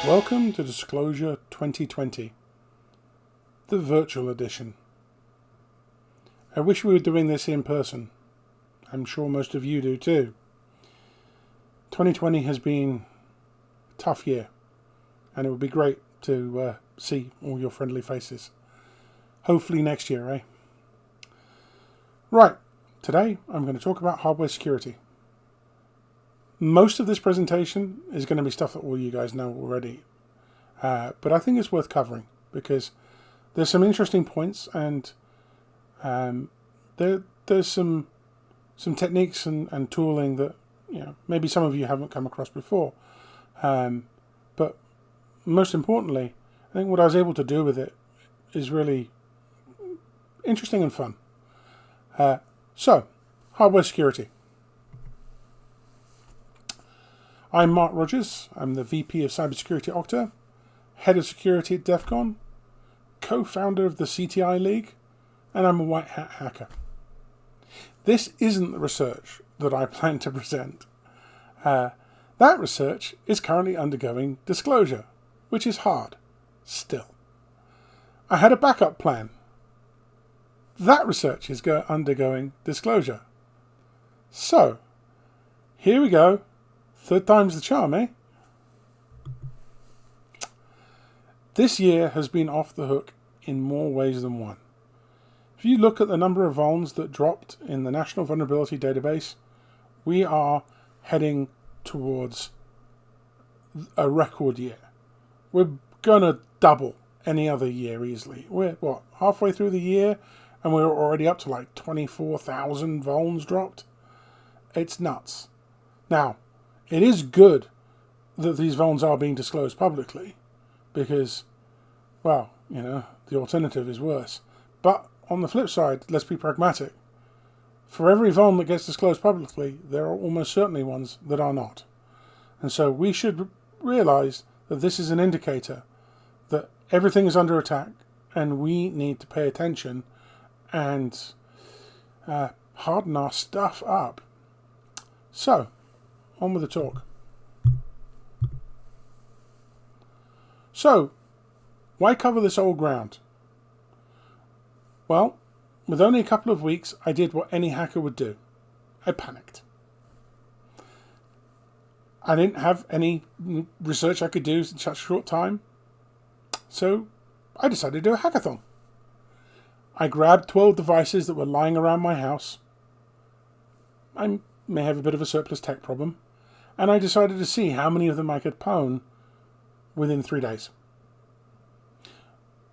Welcome to Disclosure 2020, the virtual edition. I wish we were doing this in person. I'm sure most of you do too. 2020 has been a tough year, and it would be great to see all your friendly faces. Hopefully next year, eh? Right, today I'm going to talk about hardware security. Most of this presentation is going to be stuff that all you guys know already, but I think it's worth covering because there's some interesting points, and there's some techniques and tooling that maybe some of you haven't come across before. But most importantly, I think what I was able to do with it is really interesting and fun. So, hardware security. I'm Mark Rogers. I'm the VP of Cybersecurity at Okta, Head of Security at DEF CON, co-founder of the CTI League, and I'm a white hat hacker. This isn't the research that I plan to present. That research is currently undergoing disclosure, which is hard, still. I had a backup plan. That research is undergoing disclosure. So, here we go. Third time's the charm, eh? This year has been off the hook in more ways than one. If you look at the number of vulns that dropped in the National Vulnerability Database, we are heading towards a record year. We're going to double any other year easily. We're, halfway through the year, and we're already up to like 24,000 vulns dropped? It's nuts. Now, it is good that these vulns are being disclosed publicly because, the alternative is worse. But on the flip side, let's be pragmatic. For every vuln that gets disclosed publicly, there are almost certainly ones that are not. And so we should realize that this is an indicator that everything is under attack and we need to pay attention and harden our stuff up. So, on with the talk. So, why cover this old ground? Well, with only a couple of weeks, I did what any hacker would do. I panicked. I didn't have any research I could do in such a short time, so I decided to do a hackathon. I grabbed 12 devices that were lying around my house. I may have a bit of a surplus tech problem, and I decided to see how many of them I could pwn within 3 days.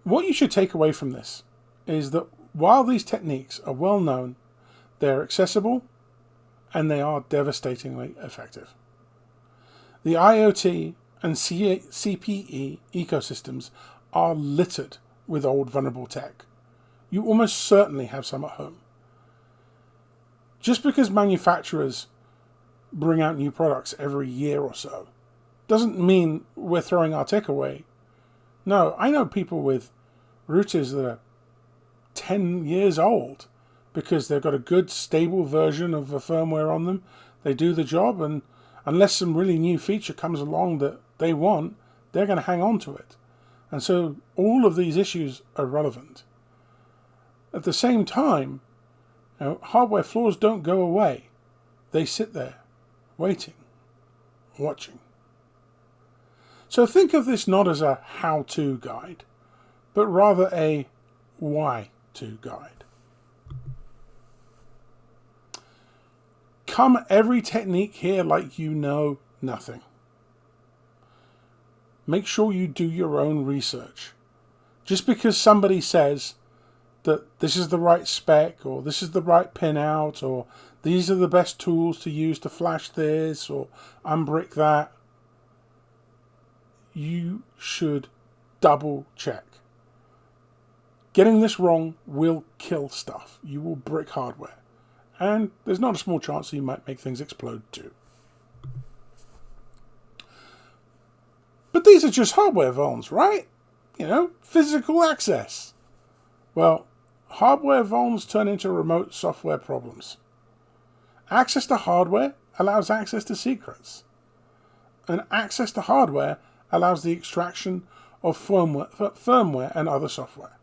What you should take away from this is that while these techniques are well known, they're accessible and they are devastatingly effective. The IoT and CPE ecosystems are littered with old vulnerable tech. You almost certainly have some at home. Just because manufacturers bring out new products every year or so doesn't mean we're throwing our tech away. No, I know people with routers that are 10 years old because they've got a good, stable version of the firmware on them. They do the job, and unless some really new feature comes along that they want, they're going to hang on to it. And so all of these issues are relevant. At the same time, hardware flaws don't go away. They sit there, waiting, watching. So think of this not as a how-to guide, but rather a why-to guide. Come every technique here like you know nothing. Make sure you do your own research. Just because somebody says that this is the right spec, or this is the right pinout, or these are the best tools to use to flash this, or unbrick that, you should double check. Getting this wrong will kill stuff. You will brick hardware. And there's not a small chance that you might make things explode too. But these are just hardware vulns, right? Physical access. Well, hardware vulns turn into remote software problems. Access to hardware allows access to secrets. And access to hardware allows the extraction of firmware and other software.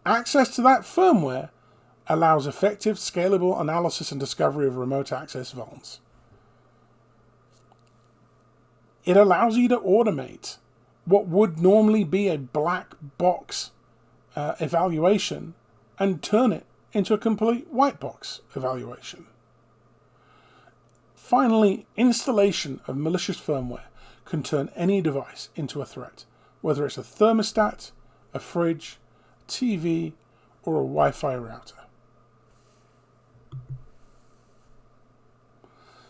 Access to that firmware allows effective, scalable analysis and discovery of remote access vulns. It allows you to automate what would normally be a black box evaluation and turn it into a complete white box evaluation. Finally, installation of malicious firmware can turn any device into a threat, whether it's a thermostat, a fridge, TV, or a Wi-Fi router.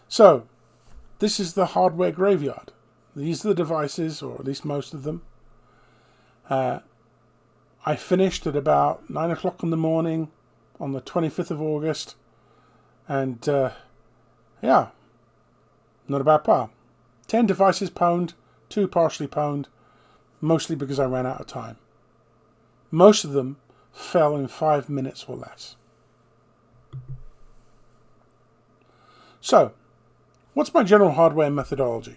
So, this is the hardware graveyard. These are the devices, or at least most of them. I finished at about 9 o'clock in the morning on the 25th of August. And, yeah, not a bad par. 10 devices pwned, 2 partially pwned, mostly because I ran out of time. Most of them fell in 5 minutes or less. So, what's my general hardware methodology?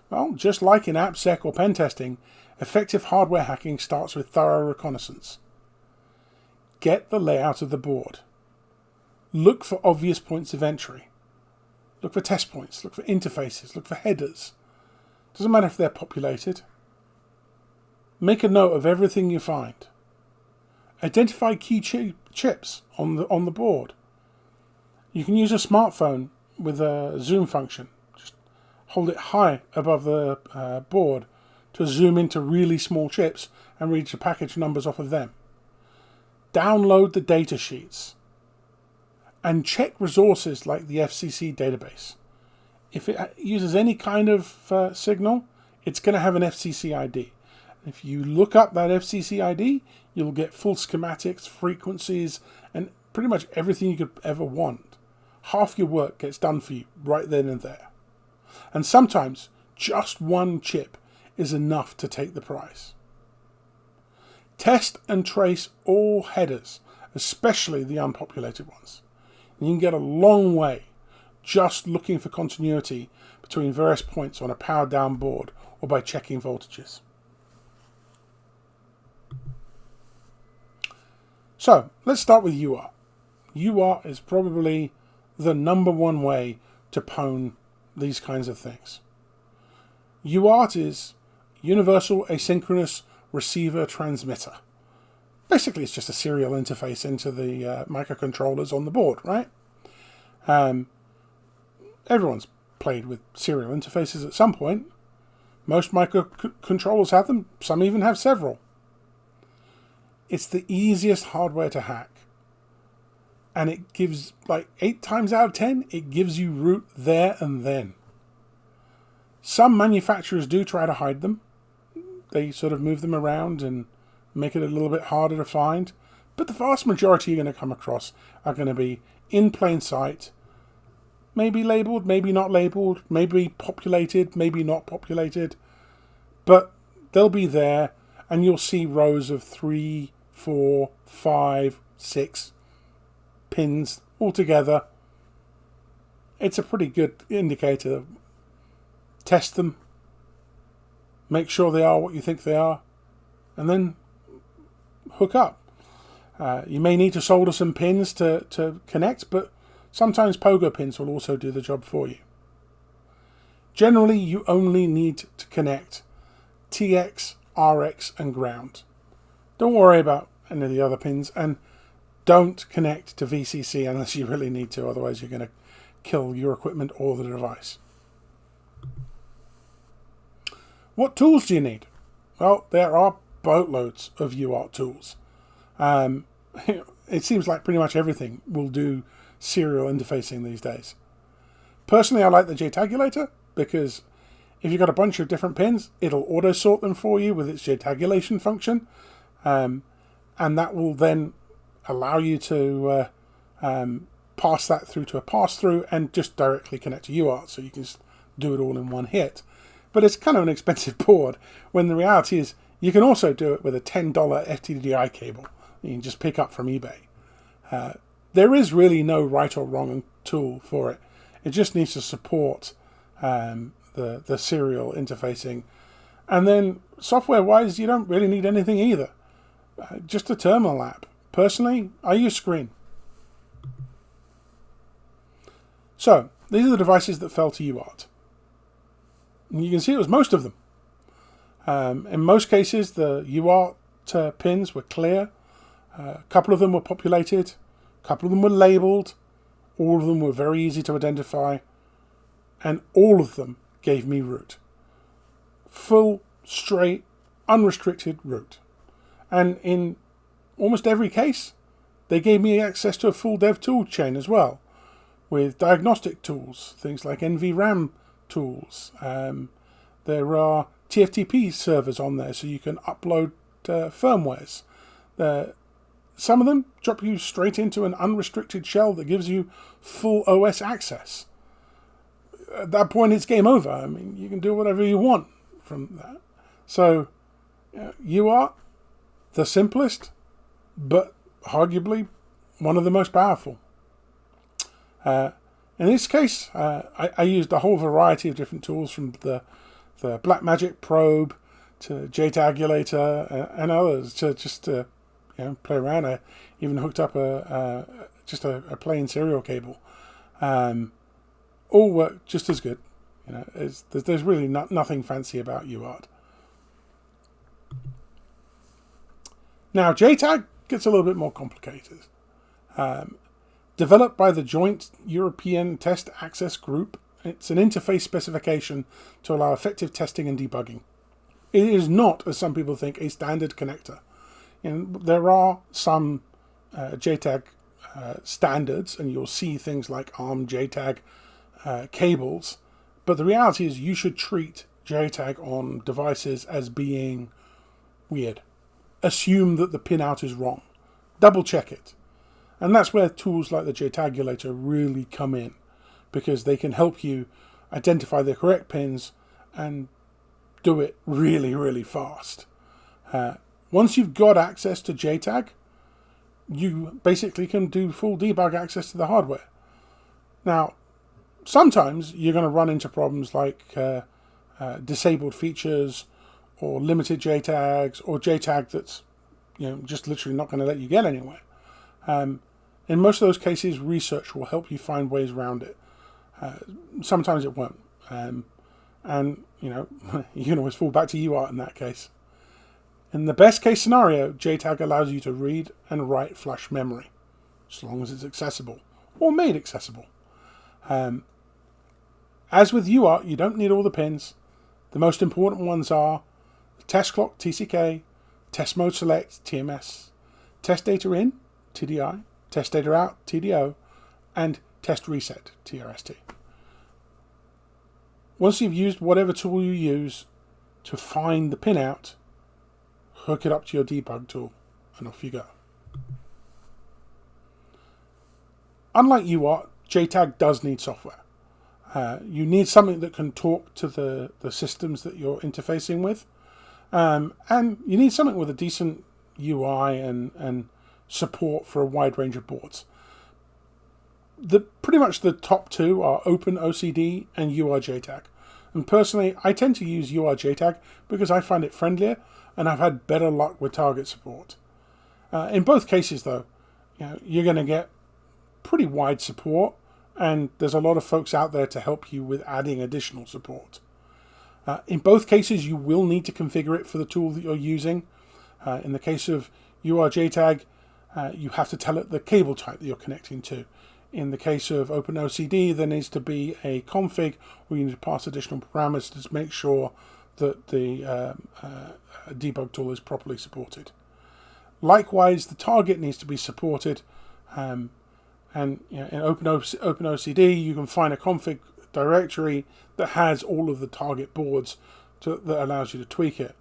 Well, just like in AppSec or pen testing, effective hardware hacking starts with thorough reconnaissance. Get the layout of the board. Look for obvious points of entry. Look for test points, look for interfaces, look for headers. Doesn't matter if they're populated. Make a note of everything you find. Identify key chips on the board. You can use a smartphone with a zoom function. Just hold it high above the board to zoom into really small chips and read the package numbers off of them. Download the data sheets and check resources like the FCC database. If it uses any kind of signal, it's going to have an FCC ID. If you look up that FCC ID, you'll get full schematics, frequencies, and pretty much everything you could ever want. Half your work gets done for you right then and there. And sometimes just one chip is enough to take the prize. Test and trace all headers, especially the unpopulated ones. And you can get a long way just looking for continuity between various points on a powered down board or by checking voltages. So let's start with UART. UART is probably the number one way to pwn these kinds of things. UART is Universal Asynchronous Receiver Transmitter. Basically, it's just a serial interface into the microcontrollers on the board, right? Everyone's played with serial interfaces at some point. Most microcontrollers have them. Some even have several. It's the easiest hardware to hack. And it gives, like 8 times out of 10, it gives you root there and then. Some manufacturers do try to hide them. They sort of move them around and make it a little bit harder to find. But the vast majority you're going to come across are going to be in plain sight. Maybe labeled, maybe not labeled, maybe populated, maybe not populated. But they'll be there, and you'll see rows of 3, 4, 5, 6 pins all together. It's a pretty good indicator. Test them. Make sure they are what you think they are. And then hook up. You may need to solder some pins to connect, but sometimes pogo pins will also do the job for you. Generally, you only need to connect TX, RX, and ground. Don't worry about any of the other pins, and don't connect to VCC unless you really need to, otherwise you're going to kill your equipment or the device. What tools do you need? Well, there are boatloads of UART tools. It seems like pretty much everything will do serial interfacing these days. Personally, I like the JTAGulator because if you've got a bunch of different pins, it'll auto-sort them for you with its JTAGulation function. And that will then allow you to pass that through to a pass-through and just directly connect to UART, so you can just do it all in one hit. But it's kind of an expensive board, when the reality is you can also do it with a $10 FTDI cable you can just pick up from eBay. There is really no right or wrong tool for it. It just needs to support the the serial interfacing. And then software-wise, you don't really need anything either. Just a terminal app. Personally, I use Screen. So, these are the devices that fell to UART. And you can see it was most of them. In most cases, the UART pins were clear. A couple of them were populated. A couple of them were labeled. All of them were very easy to identify. And all of them gave me root. Full, straight, unrestricted root. And in almost every case, they gave me access to a full dev tool chain as well, with diagnostic tools, things like NVRAM tools. There are TFTP servers on there, so you can upload firmwares. Some of them drop you straight into an unrestricted shell that gives you full OS access. At that point, it's game over. I mean, you can do whatever you want from that. So, UART, the simplest, but arguably one of the most powerful. In this case, I used a whole variety of different tools, from the Blackmagic probe to JTAGulator and others to just play around. I even hooked up just a plain serial cable. All work just as good. There's really nothing fancy about UART. Now, JTAG gets a little bit more complicated. Developed by the Joint European Test Access Group, it's an interface specification to allow effective testing and debugging. It is not, as some people think, a standard connector. There are some JTAG standards, and you'll see things like ARM JTAG cables, but the reality is you should treat JTAG on devices as being weird. Assume that the pinout is wrong. Double check it. And that's where tools like the JTAGulator really come in, because they can help you identify the correct pins and do it really, really fast. Once you've got access to JTAG, you basically can do full debug access to the hardware. Now, sometimes you're going to run into problems like disabled features, or limited JTAGs, or JTAG that's just literally not going to let you get anywhere. In most of those cases, research will help you find ways around it. Sometimes it won't. And you can always fall back to UART in that case. In the best case scenario, JTAG allows you to read and write flash memory, as long as it's accessible, or made accessible. As with UART, you don't need all the pins. The most important ones are the test clock, TCK, test mode select, TMS, test data in, TDI, test data out, TDO, and test reset, TRST. Once you've used whatever tool you use to find the pinout, hook it up to your debug tool, and off you go. Unlike UART, JTAG does need software. You need something that can talk to the systems that you're interfacing with, and you need something with a decent UI and support for a wide range of boards. Pretty much the top two are OpenOCD and UART. And personally, I tend to use UART because I find it friendlier, and I've had better luck with target support. In both cases, though, you're going to get pretty wide support, and there's a lot of folks out there to help you with adding additional support. In both cases, you will need to configure it for the tool that you're using. In the case of UART, you have to tell it the cable type that you're connecting to. In the case of OpenOCD, there needs to be a config where you need to pass additional parameters to make sure that the debug tool is properly supported. Likewise, the target needs to be supported, and in OpenOCD, you can find a config directory that has all of the target boards that allows you to tweak it.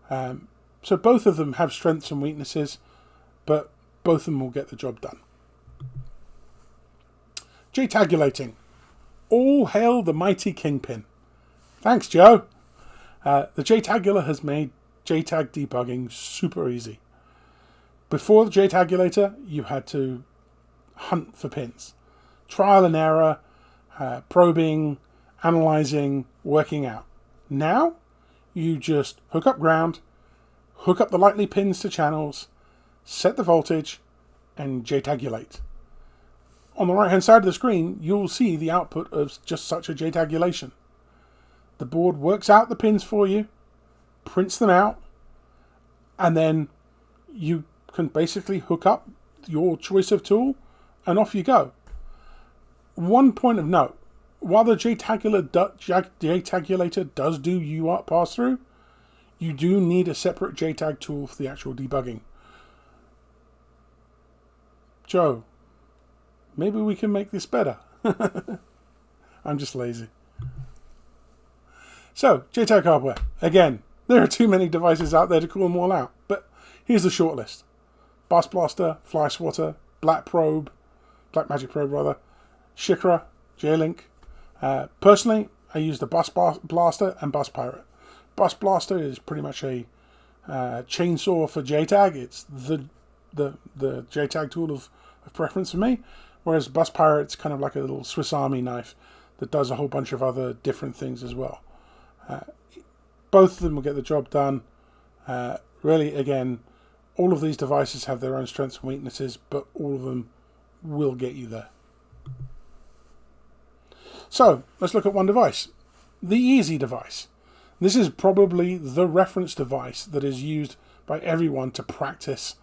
So both of them have strengths and weaknesses, but both of them will get the job done. JTAGulating. All hail the mighty Kingpin. Thanks, Joe. The JTAGulator has made JTAG debugging super easy. Before the JTAGulator, you had to hunt for pins. Trial and error, probing, analyzing, working out. Now, you just hook up ground, hook up the likely pins to channels, set the voltage, and JTAGulate. On the right-hand side of the screen, you'll see the output of just such a JTAGulation. The board works out the pins for you, prints them out, and then you can basically hook up your choice of tool, and off you go. One point of note, while the JTAGulator does do UART pass-through, you do need a separate JTAG tool for the actual debugging. Joe, maybe we can make this better. I'm just lazy. So, JTAG hardware. Again, there are too many devices out there to call them all out, but here's the short list. Bus Blaster, Fly Swatter, Black Magic Probe rather, Shikra, J-Link. Personally, I use the Bus Blaster and Bus Pirate. Bus Blaster is pretty much a chainsaw for JTAG. It's the JTAG tool of preference for me, whereas Bus Pirate's kind of like a little Swiss Army knife that does a whole bunch of other different things as well. Both of them will get the job done. Really, again, all of these devices have their own strengths and weaknesses, but all of them will get you there. So, let's look at one device. The Easy device. This is probably the reference device that is used by everyone to practice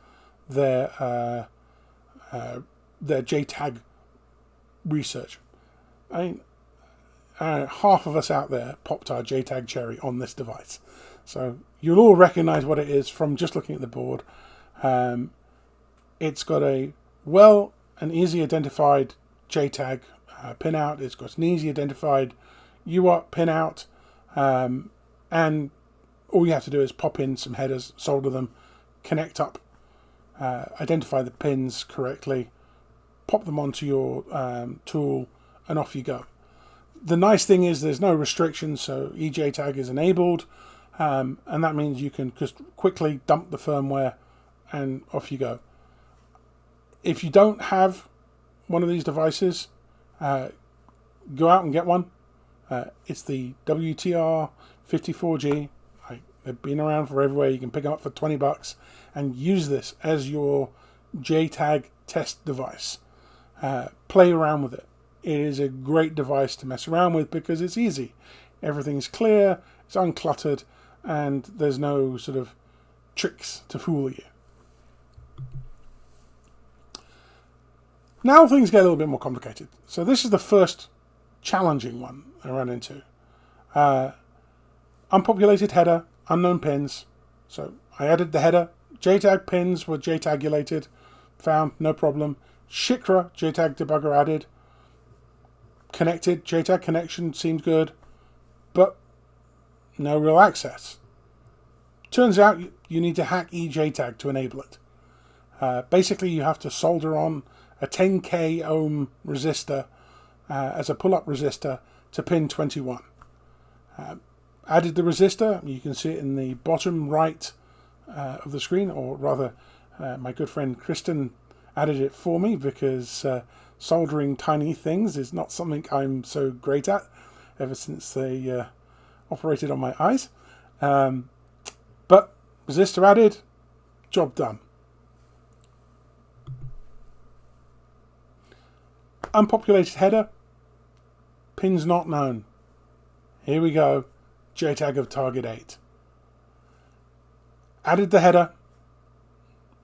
their JTAG research. I mean, half of us out there popped our JTAG cherry on this device. So you'll all recognize what it is from just looking at the board. It's got a well and easy identified JTAG pinout. It's got an easy identified UART pinout. And all you have to do is pop in some headers, solder them, connect up, identify the pins correctly, pop them onto your tool, and off you go. The nice thing is there's no restrictions, so eJTAG is enabled, and that means you can just quickly dump the firmware and off you go. If you don't have one of these devices, go out and get one. It's the WTR 54G. They've been around for everywhere. You can pick them up for $20 and use this as your JTAG test device. Play around with it. It is a great device to mess around with because it's easy. Everything's clear, it's uncluttered, and there's no sort of tricks to fool you. Now things get a little bit more complicated. So this is the first challenging one I ran into. Unpopulated header, unknown pins. So I added the header. JTAG pins were JTAGulated. Found, no problem. Shikra JTAG debugger added. Connected, JTAG connection seemed good, but no real access. Turns out you need to hack eJTAG to enable it. Basically, you have to solder on a 10k ohm resistor as a pull-up resistor to pin 21. Added the resistor. You can see it in the bottom right of the screen, or rather, my good friend Kristen added it for me because soldering tiny things is not something I'm so great at ever since they operated on my eyes. But resistor added, job done. Unpopulated header, pins not known. Here we go, JTAG of Target 8. Added the header,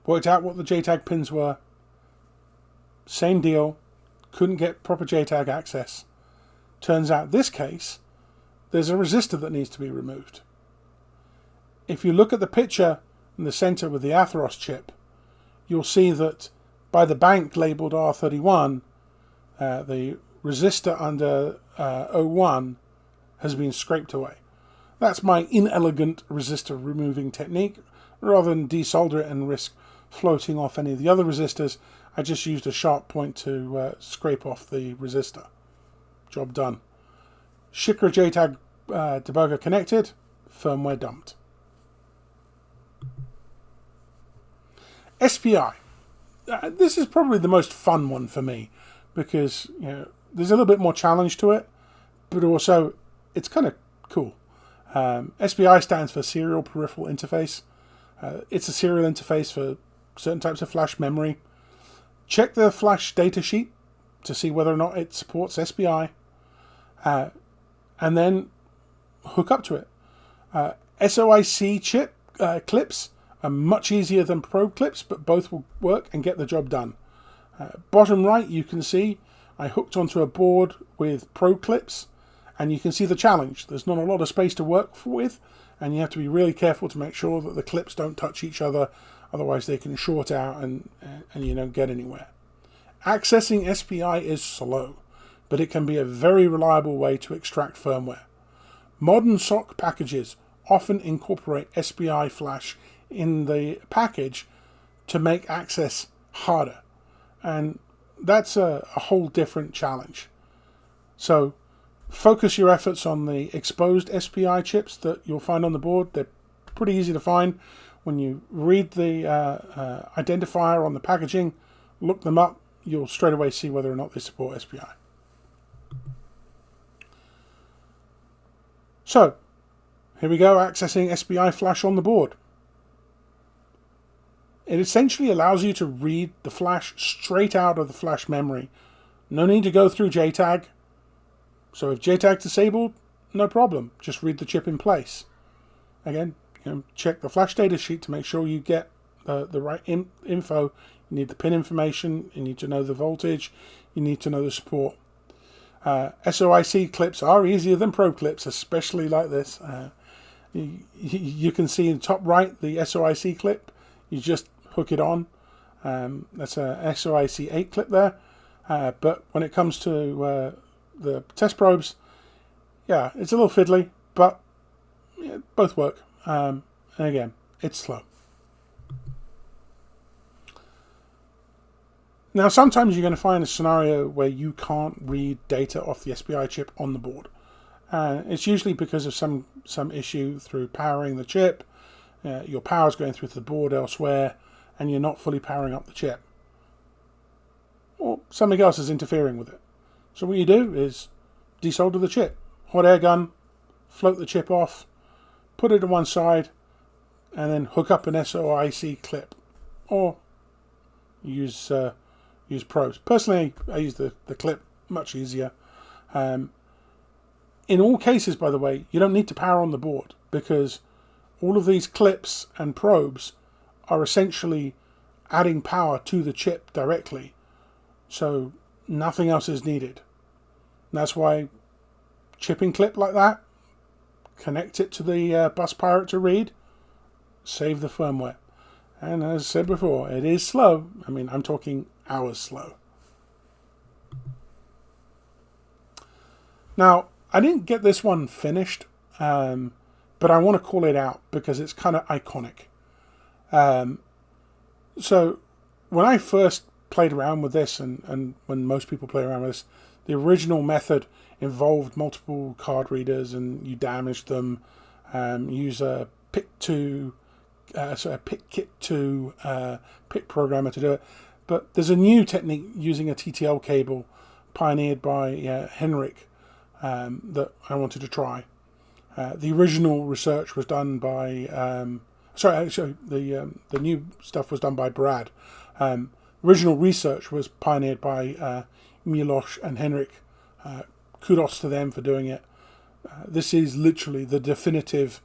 worked out what the JTAG pins were. Same deal, couldn't get proper JTAG access. Turns out this case, there's a resistor that needs to be removed. If you look at the picture in the center with the Atheros chip, you'll see that by the bank labeled R31, the resistor under 01 has been scraped away. That's my inelegant resistor removing technique. Rather than desolder it and risk floating off any of the other resistors, I just used a sharp point to scrape off the resistor. Job done. Shikra JTAG debugger connected, firmware dumped. SPI. This is probably the most fun one for me because there's a little bit more challenge to it, but also it's kind of Cool. SPI stands for Serial Peripheral Interface. It's a serial interface for certain types of flash memory. Check the flash data sheet to see whether or not it supports SPI, and then hook up to it. SOIC chip clips are much easier than probe clips, but both will work and get the job done. Bottom right, you can see I hooked onto a board with probe clips, and you can see the challenge. There's not a lot of space to work with, and you have to be really careful to make sure that the clips don't touch each other, otherwise they can short out and you don't get anywhere. Accessing SPI is slow, but it can be a very reliable way to extract firmware. Modern SOC packages often incorporate SPI flash in the package to make access harder, and that's a whole different challenge. So focus your efforts on the exposed SPI chips that you'll find on the board. They're pretty easy to find. When you read the identifier on the packaging, look them up, you'll straight away see whether or not they support SPI. So, here we go, accessing SPI flash on the board. It essentially allows you to read the flash straight out of the flash memory. No need to go through JTAG. So if JTAG disabled, no problem. Just read the chip in place. Again, check the flash data sheet to make sure you get the right info. You need the pin information. You need to know the voltage. You need to know the support. SOIC clips are easier than probe clips, especially like this. You can see in the top right the SOIC clip. You just hook it on. That's a SOIC 8 clip there. But when it comes to the test probes, yeah, it's a little fiddly, but yeah, both work. And again, it's slow. Now, sometimes you're going to find a scenario where you can't read data off the SPI chip on the board. It's usually because of some issue through powering the chip. Your power's going through to the board elsewhere, and you're not fully powering up the chip. Or something else is interfering with it. So what you do is desolder the chip. Hot air gun, float the chip off, put it to one side, and then hook up an SOIC clip. Or use probes. Personally, I use the clip, much easier. In all cases, by the way, you don't need to power on the board, because all of these clips and probes are essentially adding power to the chip directly. So nothing else is needed. And that's why chipping clip like that, connect it to the bus pirate to read, save the firmware. And as I said before, it is slow. I mean, I'm talking hours slow. Now, I didn't get this one finished, but I want to call it out because it's kind of iconic. So when I first played around with this, and when most people play around with this, the original method involved multiple card readers, and you damaged them. Use a PIC2, a PIC-Kit2 PIC programmer to do it. But there's a new technique using a TTL cable pioneered by Henrik that I wanted to try. The original research was done by the new stuff was done by Brad. Original research was pioneered by Milos and Henrik. Kudos to them for doing it. This is literally the definitive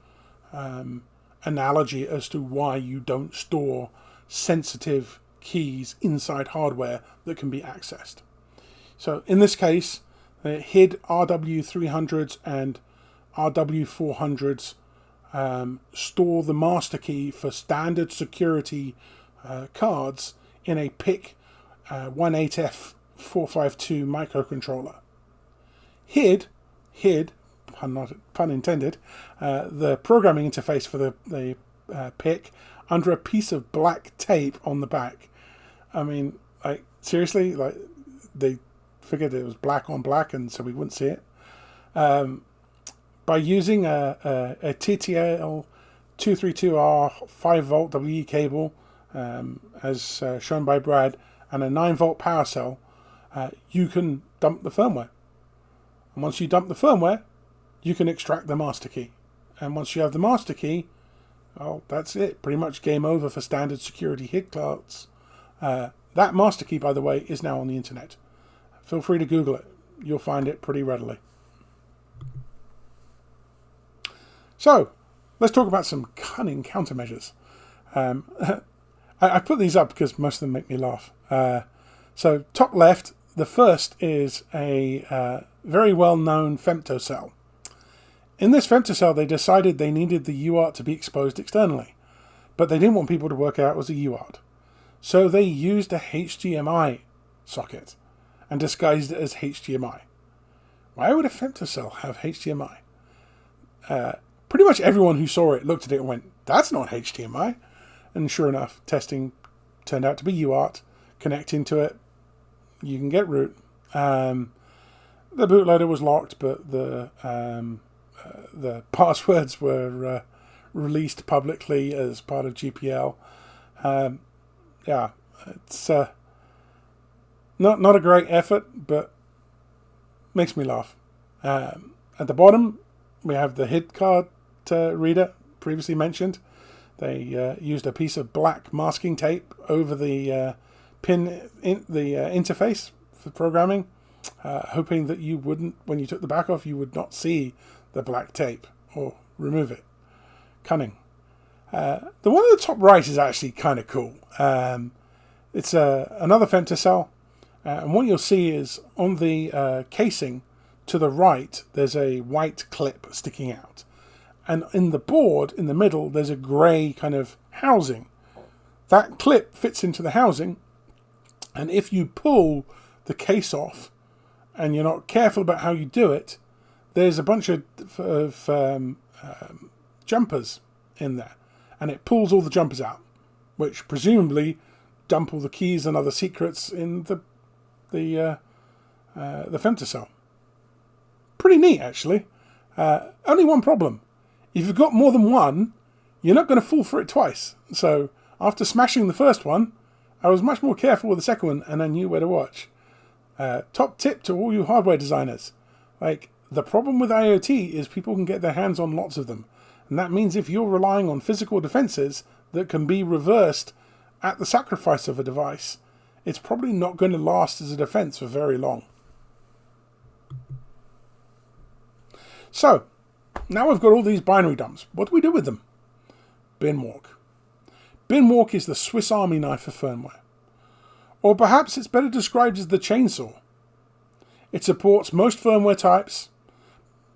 analogy as to why you don't store sensitive keys inside hardware that can be accessed. So in this case, HID RW300s and RW400s store the master key for standard security cards in a PIC 18F452 microcontroller. HID, pun intended, the programming interface for the PIC under a piece of black tape on the back. I mean, like, seriously, like, they figured it was black on black, and so we wouldn't see it. By using a TTL 232R 5V WE cable, as shown by Brad, and a 9V power cell, you can dump the firmware. And once you dump the firmware, you can extract the master key. And once you have the master key, well, that's it. Pretty much game over for standard security hit clouds. That master key, by the way, is now on the internet. Feel free to Google it. You'll find it pretty readily. So, let's talk about some cunning countermeasures. I put these up because most of them make me laugh. So, top left, the first is a very well-known femtocell. In this femtocell, they decided they needed the UART to be exposed externally, but they didn't want people to work out it was a UART. So they used a HDMI socket and disguised it as HDMI. Why would a femtocell have HDMI? Pretty much everyone who saw it looked at it and went, that's not HDMI. And sure enough, testing turned out to be UART. Connecting to it, you can get root. The bootloader was locked, but the passwords were released publicly as part of GPL. Yeah, it's not a great effort, but makes me laugh. At the bottom, we have the HID card reader previously mentioned. They used a piece of black masking tape over the pin in the interface for programming, hoping that you wouldn't, when you took the back off, you would not see the black tape or remove it. Cunning. The one at the top right is actually kind of cool. It's another femtocell, and what you'll see is on the casing to the right, there's a white clip sticking out. And in the board, in the middle, there's a grey kind of housing. That clip fits into the housing, and if you pull the case off, and you're not careful about how you do it, there's a bunch of jumpers in there. And it pulls all the jumpers out, which presumably dump all the keys and other secrets in the femtocell. Pretty neat, actually. Only one problem. If you've got more than one, you're not going to fall for it twice. So after smashing the first one, I was much more careful with the second one, and I knew where to watch. Top tip to all you hardware designers. The problem with IoT is people can get their hands on lots of them. And that means if you're relying on physical defenses that can be reversed at the sacrifice of a device, it's probably not going to last as a defense for very long. So, now we've got all these binary dumps. What do we do with them? Bin walk. Bin walk is the Swiss Army knife for firmware. Or perhaps it's better described as the chainsaw. It supports most firmware types.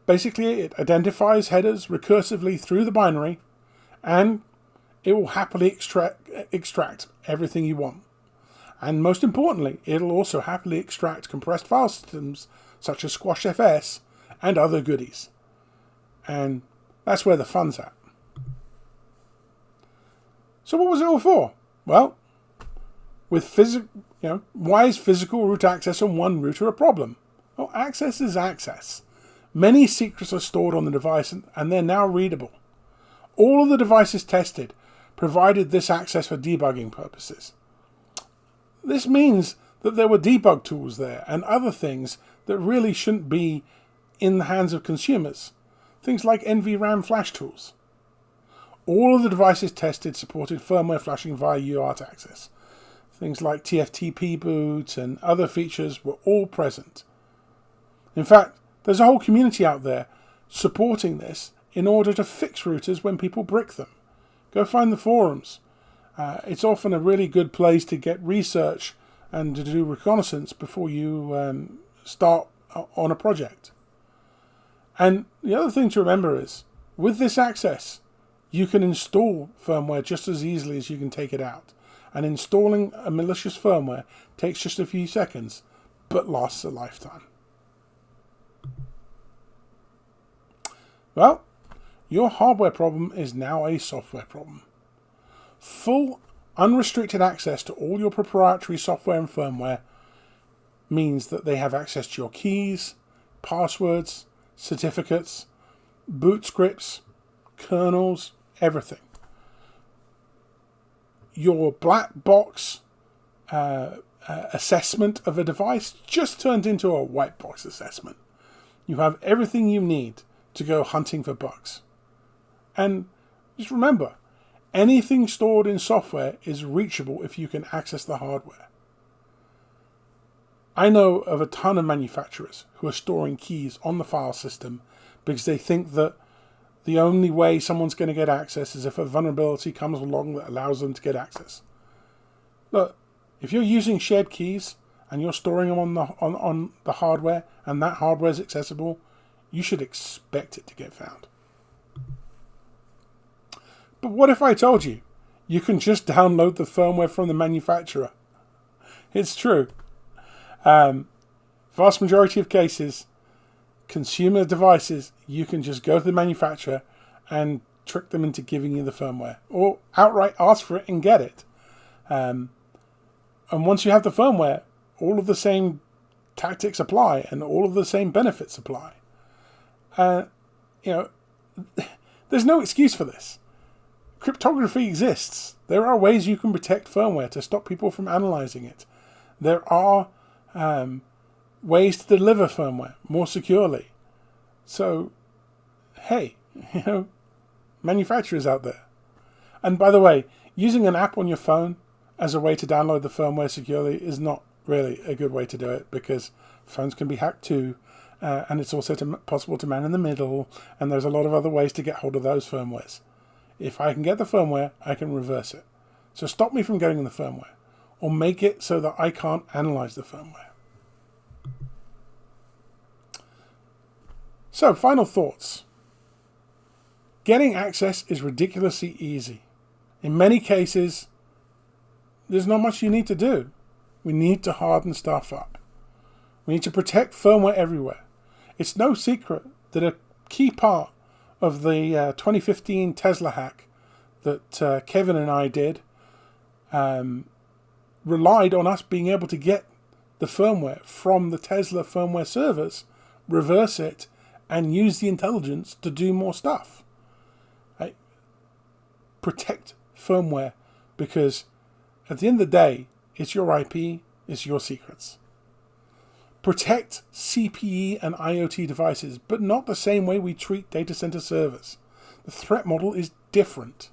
Basically, it identifies headers recursively through the binary, and it will happily extract everything you want. And most importantly, it'll also happily extract compressed file systems such as SquashFS and other goodies. And that's where the fun's at. So what was it all for? Well, with why is physical root access on one router a problem? Well, access is access. Many secrets are stored on the device and they're now readable. All of the devices tested provided this access for debugging purposes. This means that there were debug tools there and other things that really shouldn't be in the hands of consumers. Things like NVRAM flash tools. All of the devices tested supported firmware flashing via UART access. Things like TFTP boot and other features were all present. In fact, there's a whole community out there supporting this in order to fix routers when people brick them. Go find the forums. It's often a really good place to get research and to do reconnaissance before you start on a project. And the other thing to remember is, with this access, you can install firmware just as easily as you can take it out. And installing a malicious firmware takes just a few seconds, but lasts a lifetime. Well, your hardware problem is now a software problem. Full, unrestricted access to all your proprietary software and firmware means that they have access to your keys, passwords, certificates, boot scripts, kernels, everything. Your black box assessment of a device just turned into a white box assessment. You have everything you need to go hunting for bugs. And just remember, anything stored in software is reachable if you can access the hardware. I know of a ton of manufacturers who are storing keys on the file system because they think that the only way someone's going to get access is if a vulnerability comes along that allows them to get access. Look, if you're using shared keys and you're storing them on the hardware and that hardware is accessible, you should expect it to get found. But what if I told you you can just download the firmware from the manufacturer? It's true. Vast majority of cases, consumer devices, you can just go to the manufacturer and trick them into giving you the firmware, or outright ask for it and get it. And once you have the firmware, all of the same tactics apply and all of the same benefits apply. There's no excuse for this. Cryptography exists. There are ways you can protect firmware to stop people from analyzing it. There are ways to deliver firmware more securely. So, hey, manufacturers out there. And by the way, using an app on your phone as a way to download the firmware securely is not really a good way to do it, because phones can be hacked too, and it's also possible to man in the middle, and there's a lot of other ways to get hold of those firmwares. If I can get the firmware, I can reverse it. So stop me from getting the firmware, or make it so that I can't analyze the firmware. So, final thoughts. Getting access is ridiculously easy. In many cases, there's not much you need to do. We need to harden stuff up. We need to protect firmware everywhere. It's no secret that a key part of the 2015 Tesla hack that Kevin and I did relied on us being able to get the firmware from the Tesla firmware servers, reverse it, and use the intelligence to do more stuff. Right? Protect firmware, because at the end of the day, it's your IP, it's your secrets. Protect CPE and IoT devices, but not the same way we treat data center servers. The threat model is different.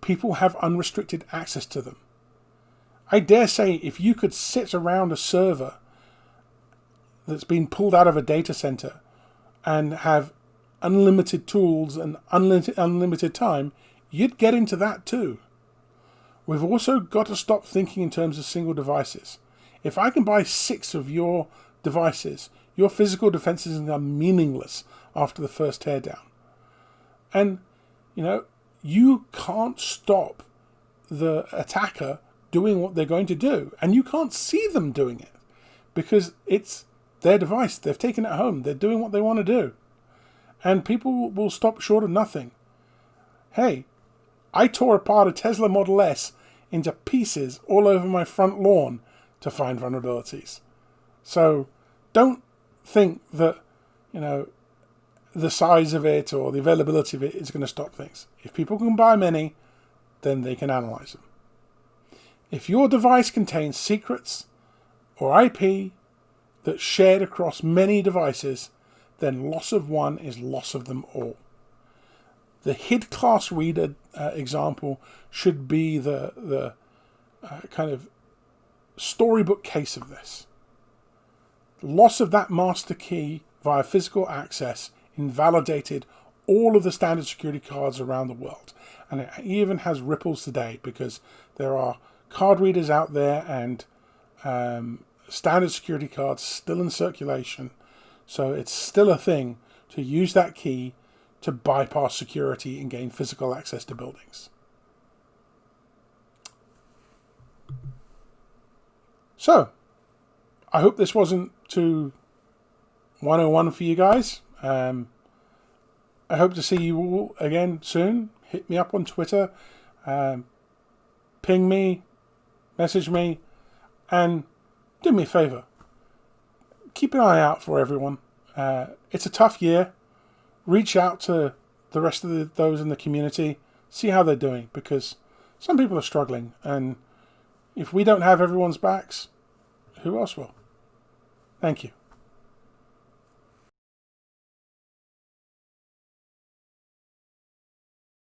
People have unrestricted access to them. I dare say if you could sit around a server that's been pulled out of a data center and have unlimited tools and unlimited time, you'd get into that too. We've also got to stop thinking in terms of single devices. If I can buy 6 of your devices, your physical defenses are meaningless after the first teardown. And, you can't stop the attacker doing what they're going to do. And you can't see them doing it because it's their device. They've taken it home. They're doing what they want to do. And people will stop short of nothing. Hey, I tore apart a Tesla Model S into pieces all over my front lawn to find vulnerabilities. So don't think that, the size of it or the availability of it is going to stop things. If people can buy many, then they can analyze them. If your device contains secrets or IP that's shared across many devices, then loss of one is loss of them all. The HID class reader example should be the kind of storybook case of this. Loss of that master key via physical access invalidated all of the standard security cards around the world. And it even has ripples today because there are card readers out there and standard security cards still in circulation. So it's still a thing to use that key to bypass security and gain physical access to buildings. So, I hope this wasn't too 101 for you guys. I hope to see you all again soon. Hit me up on Twitter. Ping me. Message me. And do me a favor. Keep an eye out for everyone. It's a tough year. Reach out to the rest of those in the community. See how they're doing, because some people are struggling. And if we don't have everyone's backs, who else will? Thank you.